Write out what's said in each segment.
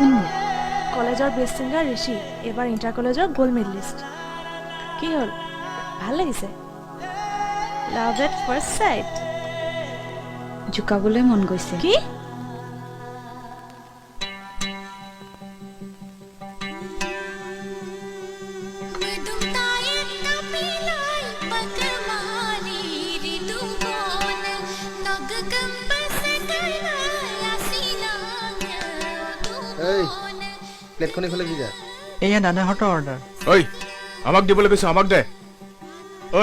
কোননো? কলেজৰ best singer ঋষি, এইবাৰ ইণ্টাৰ কলেজৰ গ'ল্ড মেডেলিষ্ট। কি হ'ল, ভাল লাগিছে? লাভ এট ফাৰ্ষ্ট চাইট। জোকাবলৈ মন গৈছে। কি? প্লেটখন এইফালে কি যায়? এয়া দাদাহঁতৰ অৰ্ডাৰ। ঐ আমাক দিবলৈ কৈছো, আমাক দে। ঐ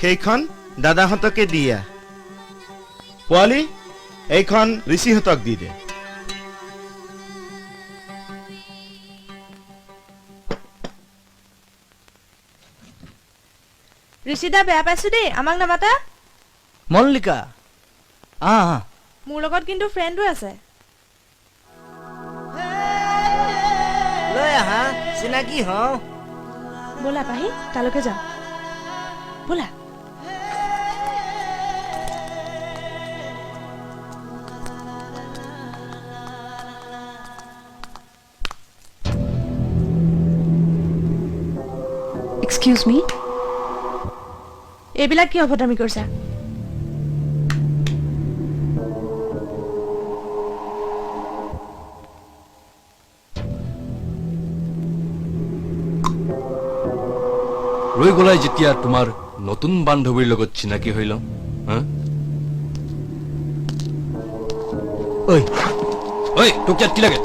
সেইখন দাদাহঁতকে দিয়া। পোৱালি এইখন ঋষিহঁতক দি দে। ঋষিদা বেয়া পাইছো দেই, আমাক নামাতা। মল্লিকা আহ মোৰ লগত কিন্তু ফ্ৰেণ্ডো আছে। লৈ আহা, চিনাকি হওঁ। ব'লা পাহি, তালৈকে যাওঁ ব'লা। এক্সকিউজ মি, এইবিলাক কি অভদ্ৰামি কৰিছা? ৰৈ গলাই যেতিয়া তোমাৰ নতুন বান্ধৱীৰ লগত চিনাকি হৈ লওঁ। ঐ ঐ তোক ইয়াত কি লাগে?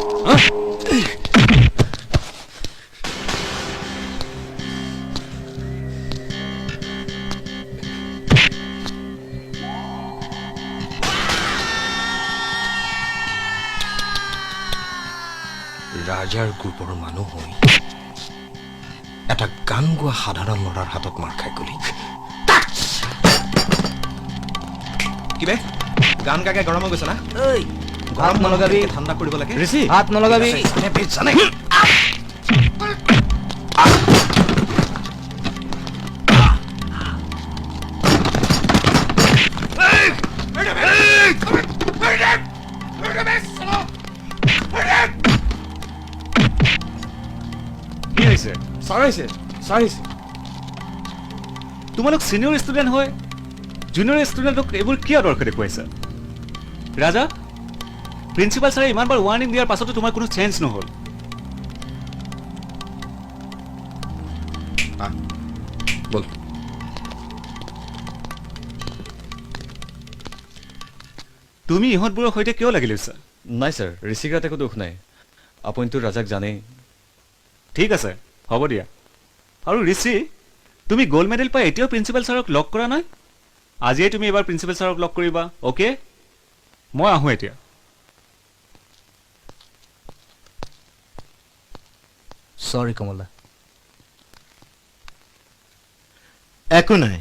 ৰাজাৰ গ্ৰুপৰ মানুহ হৈ এটা গান গোৱা সাধাৰণ ল'ৰাৰ হাতত মাৰ খাই গলি। কিবে গান গাকে গৰম হৈ গৈছে না? ঐ হাত নলগাবি, ঠাণ্ডা কৰিব লাগে। ঋষি হাত নলগাবি। কি হৈছে? ছাৰ আহিছে, ছাৰ আহিছে। তোমালোক চিনিয়ৰ ষ্টুডেণ্ট হয়, জুনিয়ৰ ষ্টুডেণ্টক এইবোৰ কি আদৰ্শ দেখুৱাইছা? ৰাজা, প্ৰিন্সিপাল ছাৰে ইমানবাৰ ৱাৰ্ণিং দিয়াৰ পাছতো তোমাৰ কোনো চেঞ্জ নহ'ল। বল তুমি ইহঁতবোৰৰ সৈতে কিয় লাগি লৈছা? নাই ছাৰ, ঋষিকাত একো দুখ নাই। আপুনিতো ৰাজাক জানেই। ঠিক আছে, হ'ব দিয়া। আৰু ঋষি, তুমি গ'ল্ড মেডেল পাই এতিয়াও প্ৰিন্সিপাল ছাৰক লগ কৰা নাই? আজিয়ে তুমি এবাৰ প্ৰিন্সিপাল ছাৰক লগ কৰিবা, অ'কে? মই আহোঁ এতিয়া। চৰি কমলা। একো নাই,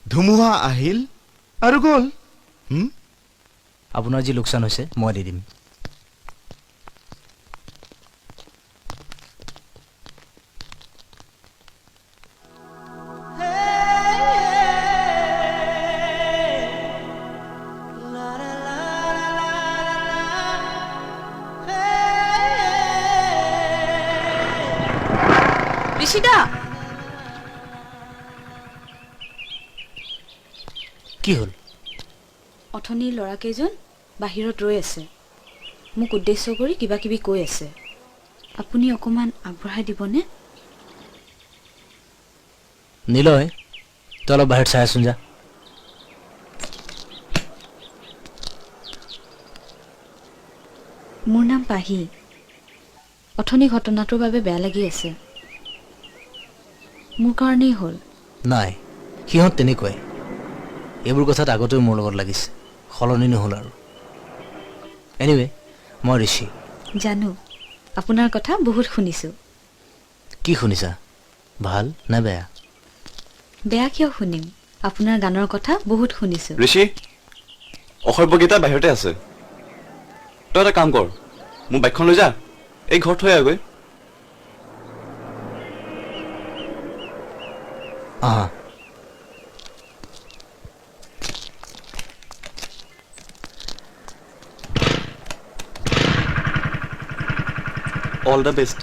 ধুমুহা আহিল আৰু গ'ল। আপোনাৰ যি লোকচান হৈছে মই দি দিম। ঋষিদা, কি হ'ল? অথনিৰ ল'ৰাকেইজন বাহিৰত ৰৈ আছে, মোক উদ্দেশ্য কৰি কিবা কিবি কৈ আছে। আপুনি অকণমান আগবঢ়াই দিবনে? নিলয়, তই অলপ বাহিৰত চাই আছোন যা। মোৰ নাম পাহি। অথনি ঘটনাটোৰ বাবে বেয়া লাগি আছে। মোৰ কাৰণেই হ'ল। নাই, সিহঁত তেনেকুৱাই। এইবোৰ কথাত আগতেও মোৰ লগত লাগিছে, সলনি নহ'ল আৰু। এনিৱে, মই ঋষি। জানো, আপোনাৰ কথা বহুত শুনিছোঁ। কি শুনিছা? ভাল নে বেয়া? বেয়া কিয় শুনিম? আপোনাৰ গানৰ কথা বহুত শুনিছোঁ। ঋষি, অসভ্যকেইটা বাহিৰতে আছে। তই এটা কাম কৰ, মোৰ বাইকখন লৈ যা, এই ঘৰত থৈ আহগৈ। আহা। All the best